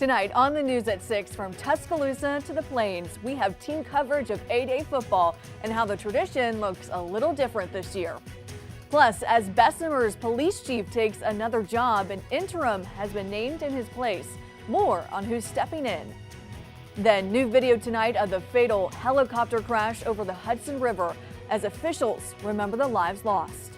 Tonight on the news at 6, from Tuscaloosa to the Plains, we have team coverage of A-Day football and how the tradition looks a little different this year. Plus, as Bessemer's police chief takes another job, an interim has been named in his place. More on who's stepping in. Then, new video tonight of the fatal helicopter crash over the Hudson River as officials remember the lives lost.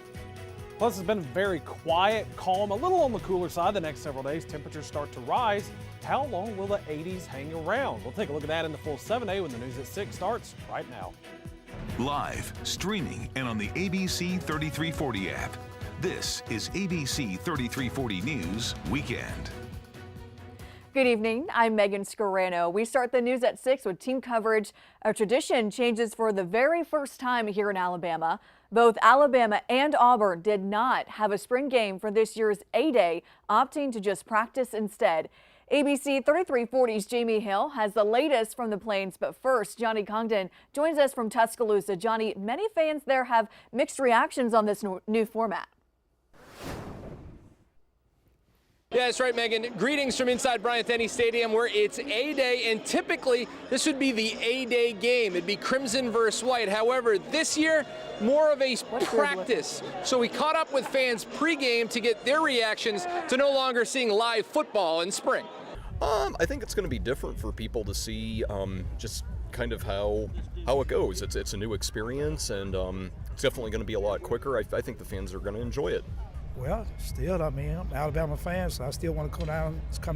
Plus, it's been very quiet, calm, a little on the cooler side the next several days. Temperatures start to rise. How long will the 80s hang around? We'll take a look at that in the full 7A when the news at 6 starts right now. Live, streaming, and on the ABC 3340 app. This is ABC 3340 News Weekend. Good evening, I'm Megan Scarano. We start the news at 6 with team coverage. A tradition changes for the very first time here in Alabama. Both Alabama and Auburn did not have a spring game for this year's A-Day, opting to just practice instead. ABC 3340's Jamie Hill has the latest from the Plains, but first, Johnny Congdon joins us from Tuscaloosa. Johnny, many fans there have mixed reactions on this new format. Yeah, that's right, Megan. Greetings from inside Bryant-Denny Stadium, where it's A-Day, and typically this would be the A-Day game. It'd be crimson versus white. However, this year, more of a practice. So we caught up with fans pregame to get their reactions to no longer seeing live football in spring. I think it's going to be different for people to see just kind of how it goes. It's a new experience, and it's definitely going to be a lot quicker. I think the fans are going to enjoy it. Well, still, I mean, I'm an Alabama fan, so I still want to come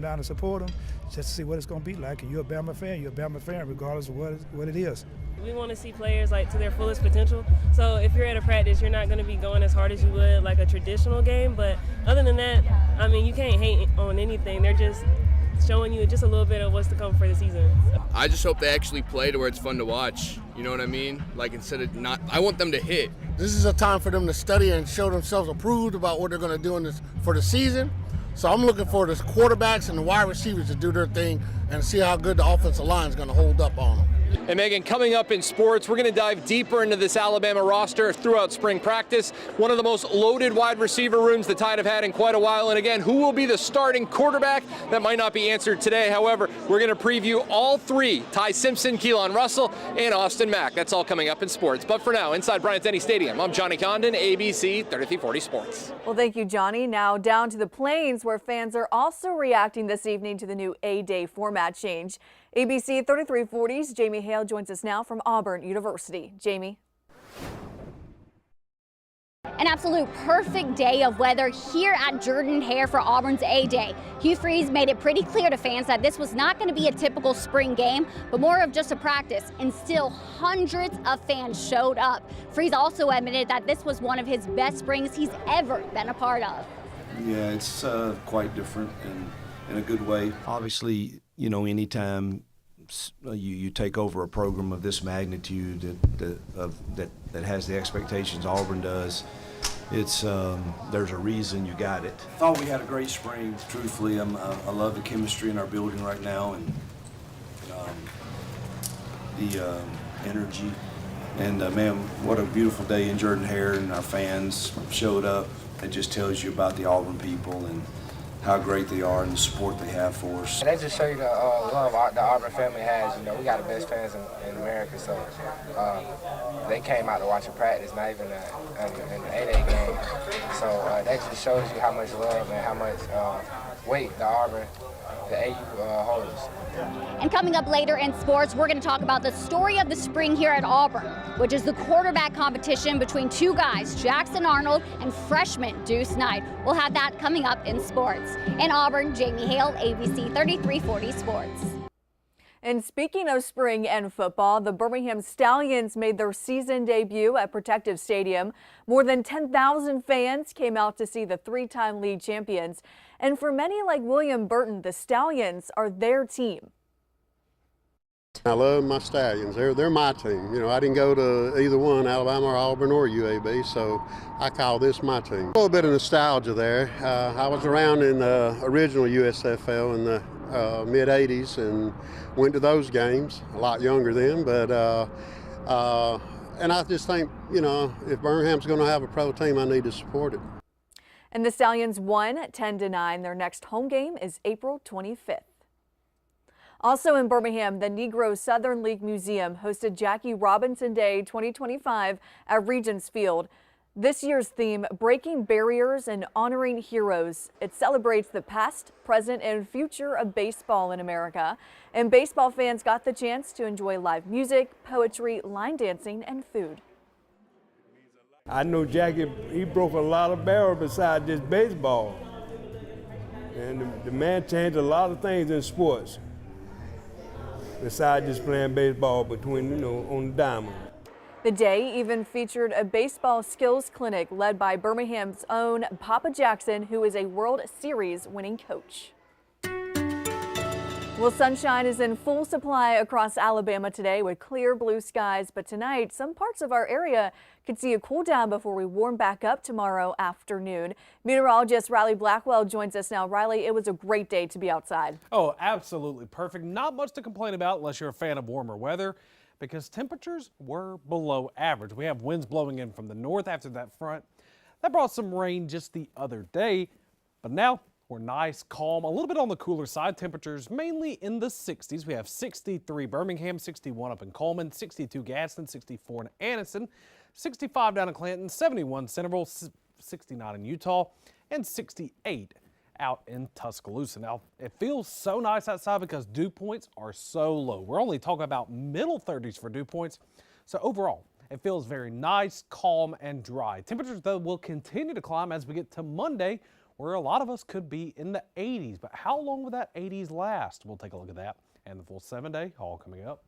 down and support them just to see what it's going to be like. And you're a Bama fan, regardless of what it is. We want to see players like to their fullest potential. So if you're at a practice, you're not going to be going as hard as you would like a traditional game. But other than that, I mean, you can't hate on anything. They're just showing you just a little bit of what's to come for the season. I just hope they actually play to where it's fun to watch. You know what I mean? Like, instead of not, I want them to hit. This is a time for them to study and show themselves approved about what they're going to do for the season. So I'm looking for the quarterbacks and the wide receivers to do their thing and see how good the offensive line is going to hold up on them. And Megan, coming up in sports, we're going to dive deeper into this Alabama roster throughout spring practice. One of the most loaded wide receiver rooms the Tide have had in quite a while. And again, who will be the starting quarterback? That might not be answered today. However, we're going to preview all three: Ty Simpson, Keelan Russell, and Austin Mack. That's all coming up in sports. But for now, inside Bryant-Denny Stadium, I'm Johnny Congdon, ABC 3340 Sports. Well, thank you, Johnny. Now down to the Plains, where fans are also reacting this evening to the new A-Day format change. ABC 3340's Jamie Hale joins us now from Auburn University. Jamie. An absolute perfect day of weather here at Jordan-Hare for Auburn's A-Day. Hugh Freeze made it pretty clear to fans that this was not going to be a typical spring game, but more of just a practice, and still hundreds of fans showed up. Freeze also admitted that this was one of his best springs he's ever been a part of. Yeah, it's quite different in a good way. Obviously, you know, anytime you take over a program of this magnitude that has the expectations Auburn does, it's there's a reason you got it. I thought we had a great spring. Truthfully, I love the chemistry in our building right now, and the energy. And man, what a beautiful day in Jordan-Hare, and our fans showed up. It just tells you about the Auburn people and how great they are and the support they have for us. And they just show you the love the Auburn family has. You know, we got the best fans in America, so they came out to watch a practice, not even an A-Day game. So that just shows you how much love and how much weight the AU holds. And coming up later in sports, we're going to talk about the story of the spring here at Auburn, which is the quarterback competition between two guys, Jackson Arnold and freshman Deuce Knight. We'll have that coming up in sports. In Auburn, Jamie Hale, ABC 3340 Sports. And speaking of spring and football, the Birmingham Stallions made their season debut at Protective Stadium. More than 10,000 fans came out to see the three-time league champions. And for many like William Burton, the Stallions are their team. I love my Stallions. They're my team. You know, I didn't go to either one, Alabama or Auburn or UAB, so I call this my team. A little bit of nostalgia there. I was around in the original USFL in the mid-'80s and went to those games, a lot younger then, but and I just think, you know, if Birmingham's going to have a pro team, I need to support it. And the Stallions won 10-9. Their next home game is April 25th. Also in Birmingham, the Negro Southern League Museum hosted Jackie Robinson Day 2025 at Regents Field. This year's theme, Breaking Barriers and Honoring Heroes. It celebrates the past, present, and future of baseball in America. And baseball fans got the chance to enjoy live music, poetry, line dancing, and food. I know Jackie, he broke a lot of barrels besides just baseball. And the man changed a lot of things in sports besides just playing baseball between, on the diamond. The day even featured a baseball skills clinic led by Birmingham's own Papa Jackson, who is a World Series winning coach. Well, sunshine is in full supply across Alabama today with clear blue skies, but tonight some parts of our area could see a cool down before we warm back up tomorrow afternoon. Meteorologist Riley Blackwell joins us now. Riley, it was a great day to be outside. Oh, absolutely perfect. Not much to complain about unless you're a fan of warmer weather, because temperatures were below average. We have winds blowing in from the north after that front. That brought some rain just the other day, but now we're nice, calm, a little bit on the cooler side. Temperatures mainly in the 60s. We have 63 Birmingham, 61 up in Coleman, 62 Gadsden, 64 in Anniston, 65 down in Clanton, 71 Centerville, 69 in Utah, and 68 out in Tuscaloosa. Now, it feels so nice outside because dew points are so low. We're only talking about middle 30s for dew points. So overall, it feels very nice, calm, and dry. Temperatures, though, will continue to climb as we get to Monday, where a lot of us could be in the 80s. But how long will that 80s last? We'll take a look at that and the full 7-day haul coming up.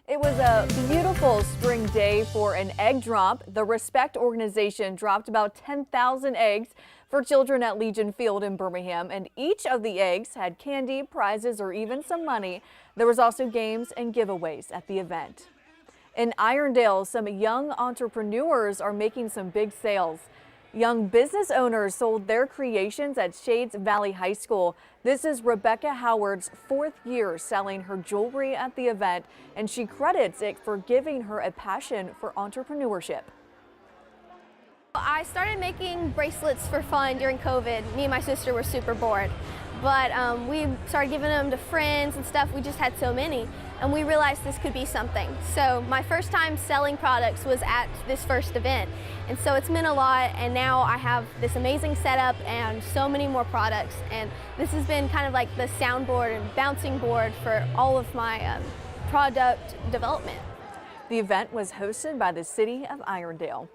It was a beautiful spring day for an egg drop. The R.E.S.P.E.C.T organization dropped about 10,000 eggs for children at Legion Field in Birmingham, and each of the eggs had candy, prizes, or even some money. There was also games and giveaways at the event. In Irondale, some young entrepreneurs are making some big sales. Young business owners sold their creations at Shades Valley High School. This is Rebecca Howard's 4th year selling her jewelry at the event, and she credits it for giving her a passion for entrepreneurship. I started making bracelets for fun during COVID. Me and my sister were super bored, but we started giving them to friends and stuff. We just had so many, and we realized this could be something. So my first time selling products was at this first event, and so it's meant a lot, and now I have this amazing setup and so many more products, and this has been kind of like the soundboard and bouncing board for all of my product development. The event was hosted by the City of Irondale.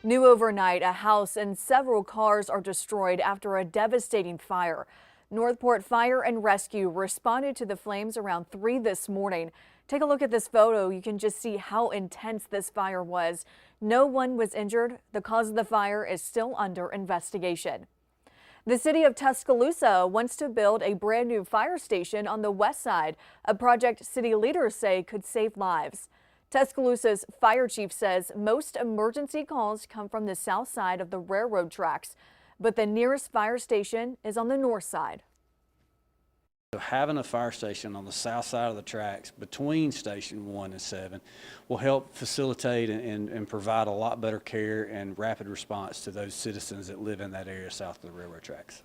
New overnight, a house and several cars are destroyed after a devastating fire. Northport Fire and Rescue responded to the flames around 3 this morning. Take a look at this photo. You can just see how intense this fire was. No one was injured. The cause of the fire is still under investigation. The city of Tuscaloosa wants to build a brand new fire station on the west side, a project city leaders say could save lives. Tuscaloosa's fire chief says most emergency calls come from the south side of the railroad tracks, but the nearest fire station is on the north side. Having a fire station on the south side of the tracks between Station 1 and 7 will help facilitate and provide a lot better care and rapid response to those citizens that live in that area south of the railroad tracks.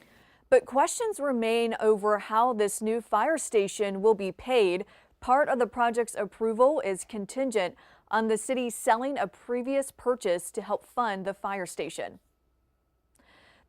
But questions remain over how this new fire station will be paid. Part of the project's approval is contingent on the city selling a previous purchase to help fund the fire station.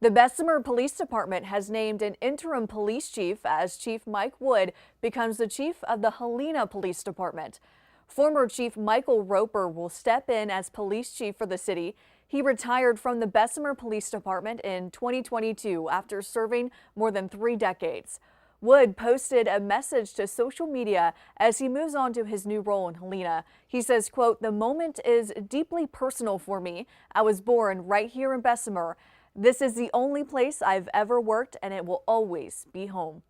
The Bessemer Police Department has named an interim police chief as Chief Mike Wood becomes the chief of the Helena Police Department. Former Chief Michael Roper will step in as police chief for the city. He retired from the Bessemer Police Department in 2022 after serving more than 3 decades. Wood posted a message to social media as he moves on to his new role in Helena. He says, quote, "The moment is deeply personal for me. I was born right here in Bessemer. This is the only place I've ever worked, and it will always be home."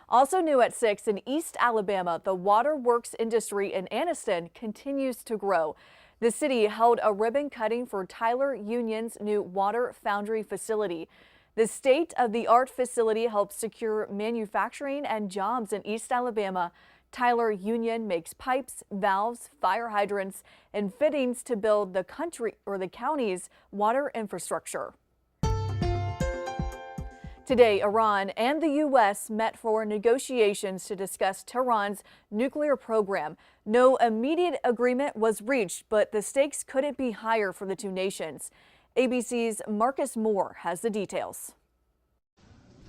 Also new at 6 in East Alabama, the waterworks industry in Anniston continues to grow. The city held a ribbon cutting for Tyler Union's new water foundry facility. The state-of-the-art facility helps secure manufacturing and jobs in East Alabama. Tyler Union makes pipes, valves, fire hydrants, and fittings to build the county's water infrastructure. Today, Iran and the U.S. met for negotiations to discuss Tehran's nuclear program. No immediate agreement was reached, but the stakes couldn't be higher for the two nations. ABC's Marcus Moore has the details.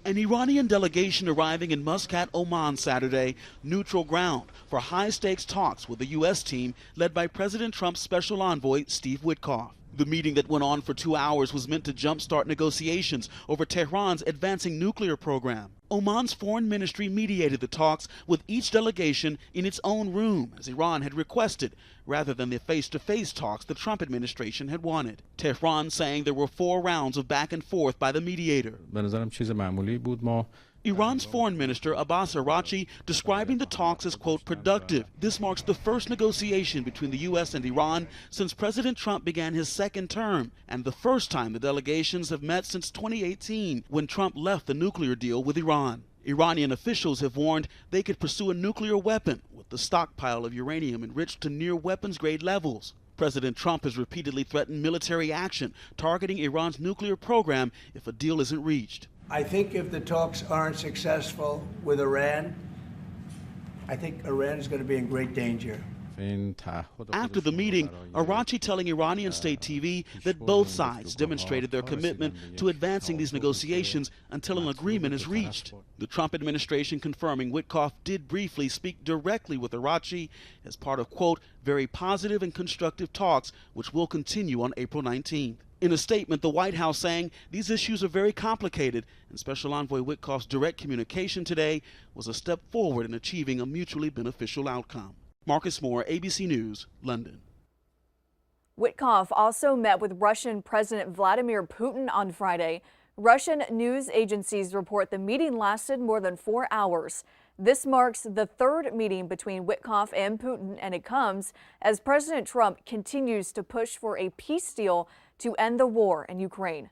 An Iranian delegation arriving in Muscat, Oman Saturday, neutral ground for high-stakes talks with the U.S. team led by President Trump's special envoy, Steve Witkoff. The meeting that went on for 2 hours was meant to jumpstart negotiations over Tehran's advancing nuclear program. Oman's foreign ministry mediated the talks with each delegation in its own room, as Iran had requested, rather than the face-to-face talks the Trump administration had wanted. Tehran saying there were 4 rounds of back and forth by the mediator. Iran's foreign minister Abbas Araghchi describing the talks as, quote, productive. This marks the first negotiation between the U.S. and Iran since President Trump began his second term, and the first time the delegations have met since 2018, when Trump left the nuclear deal with Iran. Iranian officials have warned they could pursue a nuclear weapon with the stockpile of uranium enriched to near weapons-grade levels. President Trump has repeatedly threatened military action targeting Iran's nuclear program if a deal isn't reached. I think if the talks aren't successful with Iran, I think Iran is going to be in great danger. After the meeting, Araghchi telling Iranian state TV that both sides demonstrated their commitment to advancing these negotiations until an agreement is reached. The Trump administration confirming Witkoff did briefly speak directly with Araghchi as part of, quote, very positive and constructive talks which will continue on April 19th. In a statement, the White House saying these issues are very complicated, and Special Envoy Witkoff's direct communication today was a step forward in achieving a mutually beneficial outcome. Marcus Moore, ABC News, London. Witkoff also met with Russian President Vladimir Putin on Friday. Russian news agencies report the meeting lasted more than 4 hours. This marks the third meeting between Witkoff and Putin, and it comes as President Trump continues to push for a peace deal to end the war in Ukraine.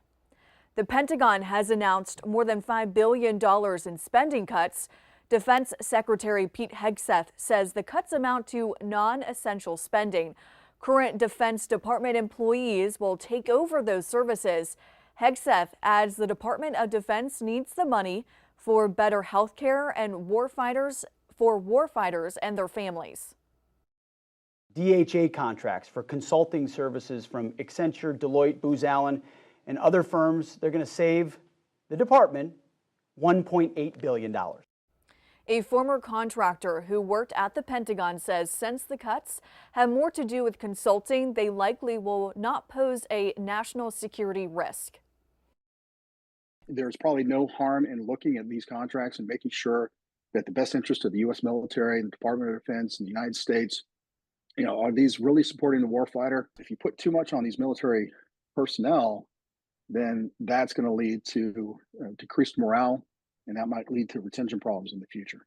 The Pentagon has announced more than $5 billion in spending cuts. Defense Secretary Pete Hegseth says the cuts amount to non-essential spending. Current Defense Department employees will take over those services. Hegseth adds the Department of Defense needs the money for better health care and warfighters and their families. DHA contracts for consulting services from Accenture, Deloitte, Booz Allen, and other firms. They're going to save the department $1.8 billion. A former contractor who worked at the Pentagon says since the cuts have more to do with consulting, they likely will not pose a national security risk. There's probably no harm in looking at these contracts and making sure that the best interest of the U.S. military, the Department of Defense, and the United States, are these really supporting the warfighter? If you put too much on these military personnel, then that's going to lead to decreased morale, and that might lead to retention problems in the future.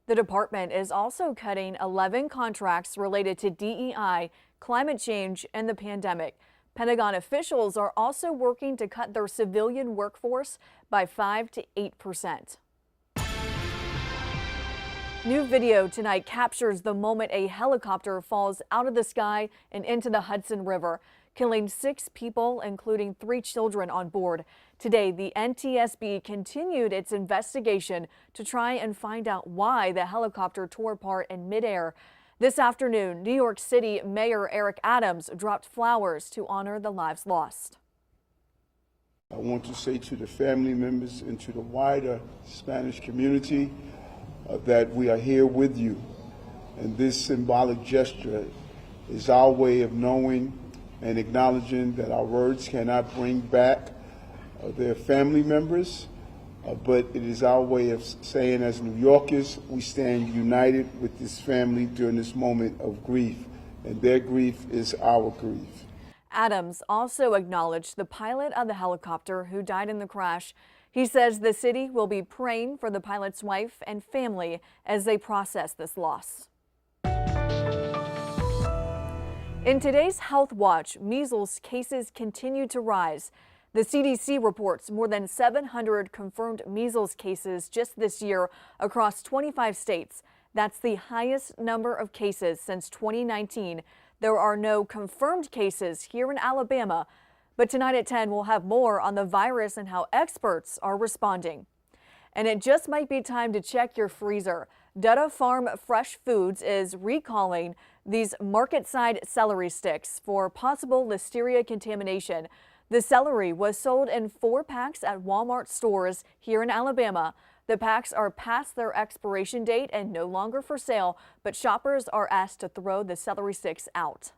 The department is also cutting 11 contracts related to DEI, climate change, and the pandemic. Pentagon officials are also working to cut their civilian workforce by 5 to 8%. New video tonight captures the moment a helicopter falls out of the sky and into the Hudson River, killing 6 people, including 3 children on board. Today, the NTSB continued its investigation to try and find out why the helicopter tore apart in midair. This afternoon, New York City Mayor Eric Adams dropped flowers to honor the lives lost. I want to say to the family members and to the wider Spanish community that we are here with you. And this symbolic gesture is our way of knowing and acknowledging that our words cannot bring back their family members, but it is our way of saying, as New Yorkers, we stand united with this family during this moment of grief, and their grief is our grief. Adams also acknowledged the pilot of the helicopter who died in the crash. He says the city will be praying for the pilot's wife and family as they process this loss. In today's Health Watch, measles cases continue to rise. The CDC reports more than 700 confirmed measles cases just this year across 25 states. That's the highest number of cases since 2019. There are no confirmed cases here in Alabama, But tonight at 10, we'll have more on the virus and how experts are responding. And it just might be time to check your freezer. Dutta Farm Fresh Foods is recalling these market-side celery sticks for possible listeria contamination. The celery was sold in 4 packs at Walmart stores here in Alabama. The packs are past their expiration date and no longer for sale, but shoppers are asked to throw the celery sticks out.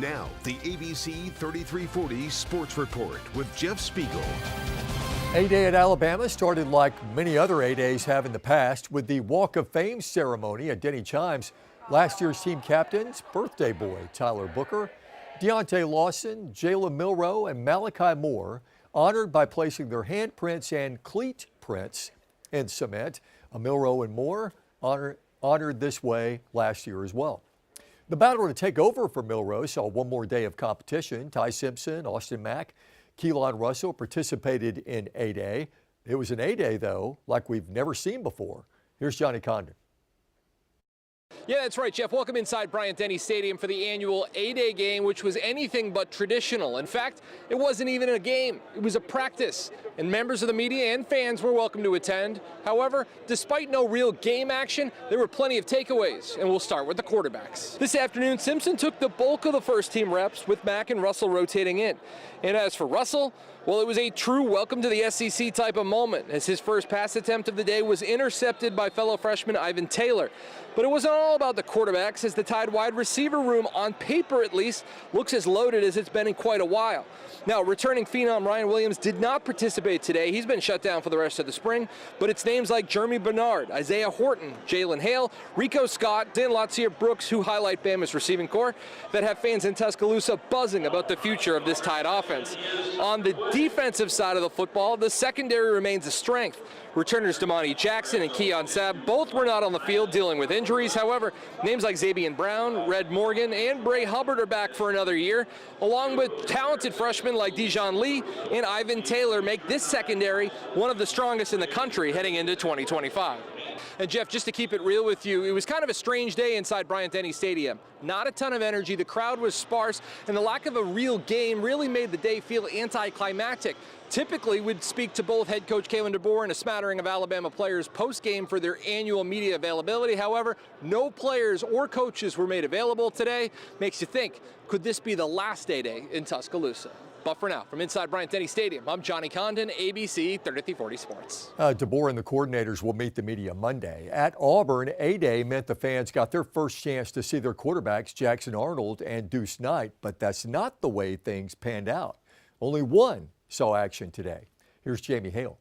Now, the ABC 3340 Sports Report with Jeff Spiegel. A-Day at Alabama started like many other A-Days have in the past with the Walk of Fame ceremony at Denny Chimes. Last year's team captains, birthday boy Tyler Booker, Deontay Lawson, Jalen Milroe, and Malachi Moore honored by placing their handprints and cleat prints in cement. Milroe and Moore honored this way last year as well. The battle to take over for Milroe saw one more day of competition. Ty Simpson, Austin Mack, Keelan Russell participated in A-Day. It was an A-Day, though, like we've never seen before. Here's Johnny Condon. Yeah, that's right, Jeff. Welcome inside Bryant-Denny Stadium for the annual A-Day game, which was anything but traditional. In fact, it wasn't even a game. It was a practice, and members of the media and fans were welcome to attend. However, despite no real game action, there were plenty of takeaways, and we'll start with the quarterbacks. This afternoon, Simpson took the bulk of the first-team reps with Mack and Russell rotating in. And as for Russell, well, it was a true welcome to the SEC type of moment, as his first pass attempt of the day was intercepted by fellow freshman Ivan Taylor. But it wasn't all about the quarterbacks, as the Tide wide receiver room, on paper at least, looks as loaded as it's been in quite a while. Now, returning phenom Ryan Williams did not participate today. He's been shut down for the rest of the spring, but it's names like Jeremy Bernard, Isaiah Horton, Jalen Hale, Rico Scott, and Latsier Brooks, who highlight Bama's receiving core, that have fans in Tuscaloosa buzzing about the future of this Tide offense. On the defensive side of the football, the secondary remains a strength. Returners Damani Jackson and Keon Sabb both were not on the field dealing with injuries. However, names like Xavier Brown, Red Morgan, and Bray Hubbard are back for another year, along with talented freshmen like Dijon Lee and Ivan Taylor make this secondary one of the strongest in the country heading into 2025. And Jeff, just to keep it real with you, it was kind of a strange day inside Bryant-Denny Stadium. Not a ton of energy, the crowd was sparse, and the lack of a real game really made the day feel anticlimactic. Typically, we'd speak to both head coach Kalen DeBoer and a smattering of Alabama players post-game for their annual media availability. However, no players or coaches were made available today. Makes you think, could this be the last A-Day in Tuscaloosa? But for now, from inside Bryant-Denny Stadium, I'm Johnny Condon, ABC 3340 Sports. DeBoer and the coordinators will meet the media Monday. At Auburn, A-Day meant the fans got their first chance to see their quarterbacks, Jackson Arnold and Deuce Knight, but that's not the way things panned out. Only one saw action today. Here's Jamie Hale.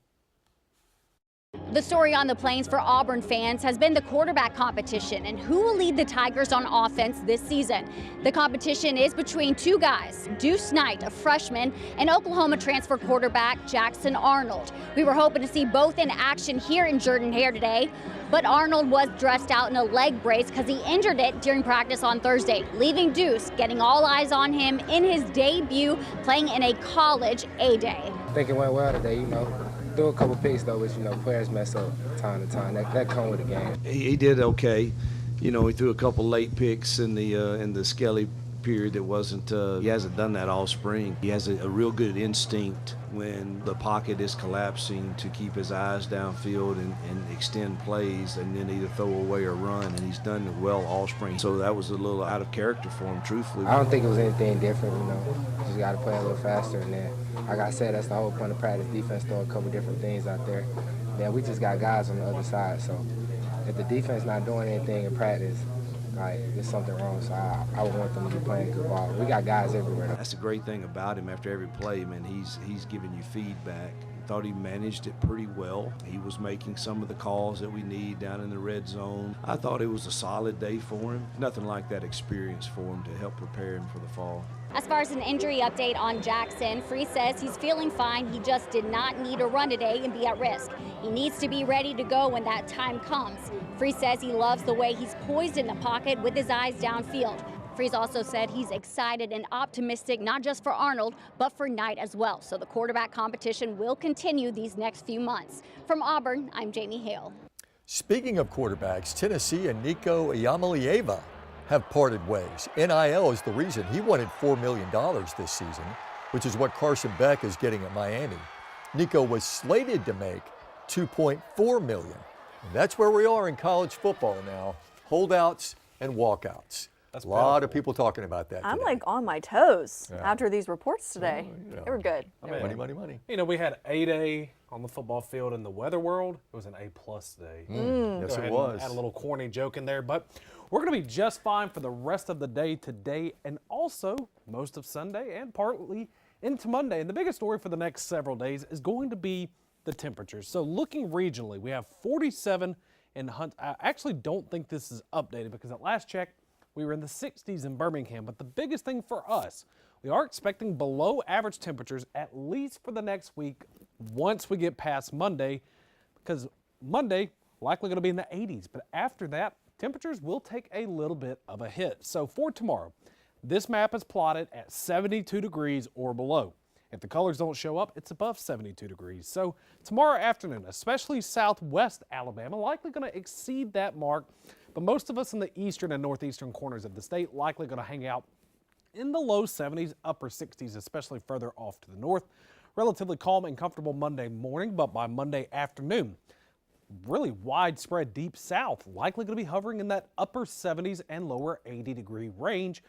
The story on the Plains for Auburn fans has been the quarterback competition and who will lead the Tigers on offense this season. The competition is between two guys, Deuce Knight, a freshman, and Oklahoma transfer quarterback Jackson Arnold. We were hoping to see both in action here in Jordan-Hare today, but Arnold was dressed out in a leg brace because he injured it during practice on Thursday, leaving Deuce getting all eyes on him in his debut playing in a college A-Day. I think it went well today, you know. Threw a couple picks though, which, you know, players mess up time to time. That come with the game. He did okay. You know, he threw a couple late picks in the Skelly period that wasn't, he hasn't done that all spring. He has a real good instinct when the pocket is collapsing to keep his eyes downfield and extend plays and then either throw away or run, and he's done it well all spring. So that was a little out of character for him, truthfully. I don't think it was anything different, you know. Just got to play a little faster, and then, like I said, that's the whole point of practice. Defense throw a couple different things out there. Then we just got guys on the other side, so if the defense not doing anything in practice, like, there's something wrong, so I would want them to be playing good ball. We got guys everywhere. That's the great thing about him. After every play, man, he's giving you feedback. Thought he managed it pretty well. He was making some of the calls that we need down in the red zone. I thought it was a solid day for him. Nothing like that experience for him to help prepare him for the fall. As far as an injury update on Jackson, Free says he's feeling fine. He just did not need a run today and be at risk. He needs to be ready to go when that time comes. Free says he loves the way he's poised in the pocket with his eyes downfield. Freeze also said he's excited and optimistic, not just for Arnold, but for Knight as well. So the quarterback competition will continue these next few months. From Auburn, I'm Jamie Hale. Speaking of quarterbacks, Tennessee and Nico Iamaleava have parted ways. NIL is the reason. He wanted $4 million this season, which is what Carson Beck is getting at Miami. Nico was slated to make $2.4 million. And that's where we are in college football now. Holdouts and walkouts. That's a lot of people talking about that I'm today. like on my toes Yeah. after these reports today. Well, They were good. I mean, money. You know, we had 8A on the football field in the weather world. It was an A+ day. Yes, Go it ahead and was. add a little corny joke in there, but we're going to be just fine for the rest of the day today and also most of Sunday and partly into Monday. And the biggest story for the next several days is going to be the temperatures. So looking regionally, we have 47 in Hunt. I actually don't think this is updated because at last check, we were in the 60s in Birmingham. But the biggest thing for us, we are expecting below average temperatures at least for the next week once we get past Monday, because Monday likely going to be in the 80s. But after that, temperatures will take a little bit of a hit. So for tomorrow, this map is plotted at 72 degrees or below. If the colors don't show up, it's above 72 degrees. So tomorrow afternoon, especially southwest Alabama, likely going to exceed that mark. But most of us in the eastern and northeastern corners of the state likely going to hang out in the low 70s, upper 60s, especially further off to the north. Relatively calm and comfortable Monday morning, but by Monday afternoon, really widespread deep south, likely going to be hovering in that upper 70s and lower 80-degree range.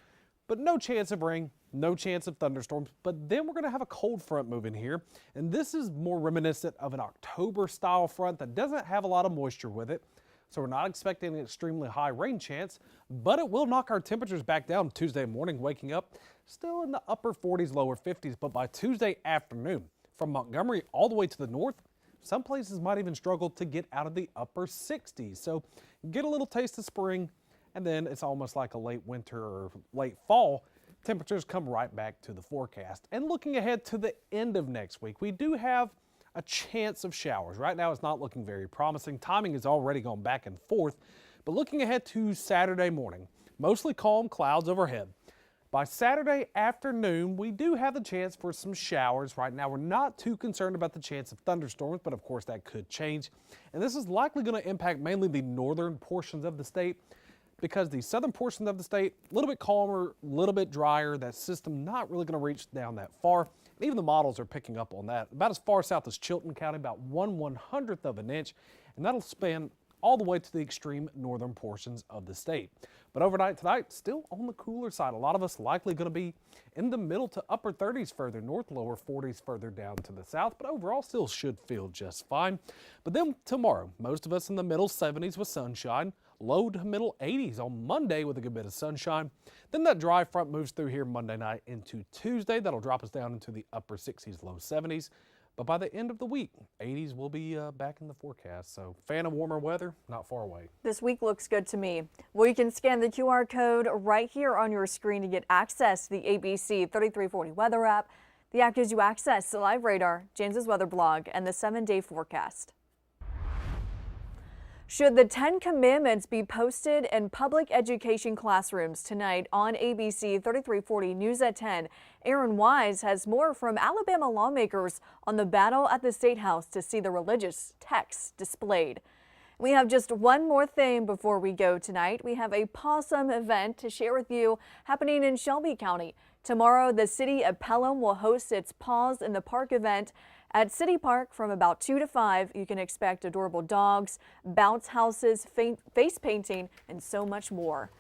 But no chance of rain, no chance of thunderstorms. But then we're going to have a cold front moving here. And this is more reminiscent of an October-style front that doesn't have a lot of moisture with it. So we're not expecting an extremely high rain chance, but it will knock our temperatures back down Tuesday morning, waking up still in the upper 40s, lower 50s. But by Tuesday afternoon, from Montgomery all the way to the north, some places might even struggle to get out of the upper 60s. So get a little taste of spring, and then it's almost like a late winter or late fall. Temperatures come right back to the forecast. And looking ahead to the end of next week, we do have a chance of showers. Right now it's not looking very promising. Timing has already gone back and forth. But looking ahead to Saturday morning, mostly calm, clouds overhead. By Saturday afternoon, we do have the chance for some showers. Right now, we're not too concerned about the chance of thunderstorms, but of course that could change. And this is likely going to impact mainly the northern portions of the state, because the southern portions of the state, a little bit calmer, a little bit drier. That system not really going to reach down that far. And even the models are picking up on that. About as far south as Chilton County, about 1/100th of an inch, and that'll span all the way to the extreme northern portions of the state. But overnight tonight, still on the cooler side. A lot of us likely going to be in the middle to upper 30s further north, lower 40s further down to the south, but overall still should feel just fine. But then tomorrow, most of us in the middle 70s with sunshine, low to middle 80s on Monday with a good bit of sunshine. Then that dry front moves through here Monday night into Tuesday. That'll drop us down into the upper 60s, low 70s. But by the end of the week, 80s will be back in the forecast. So fan of warmer weather, not far away. This week looks good to me. Well, you can scan the QR code right here on your screen to get access to the ABC 3340 weather app. The app gives you access to live radar, James's weather blog, and the 7-day forecast. Should the 10 Commandments be posted in public education classrooms tonight on ABC 3340 News at 10? Aaron Wise has more from Alabama lawmakers on the battle at the State House to see the religious texts displayed. We have just one more thing before we go tonight. We have a possum event to share with you happening in Shelby County. Tomorrow, the city of Pelham will host its Paws in the Park event. At City Park from about 2 to 5, you can expect adorable dogs, bounce houses, face painting, and so much more.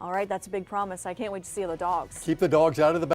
All right, that's a big promise. I can't wait to see the dogs. Keep the dogs out of the